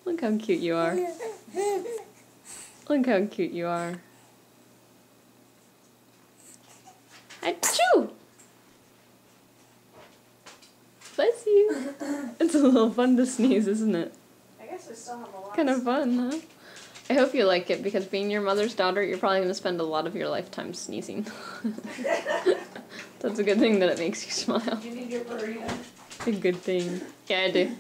Look how cute you are. Look how cute you are. Achoo! Bless you. It's a little fun to sneeze, isn't it? I guess we still have a lot. Kind of fun, huh? I hope you like it, because being your mother's daughter, you're probably going to spend a lot of your lifetime sneezing. That's a good thing that it makes you smile. You need your burrito. A good thing. Yeah, I do.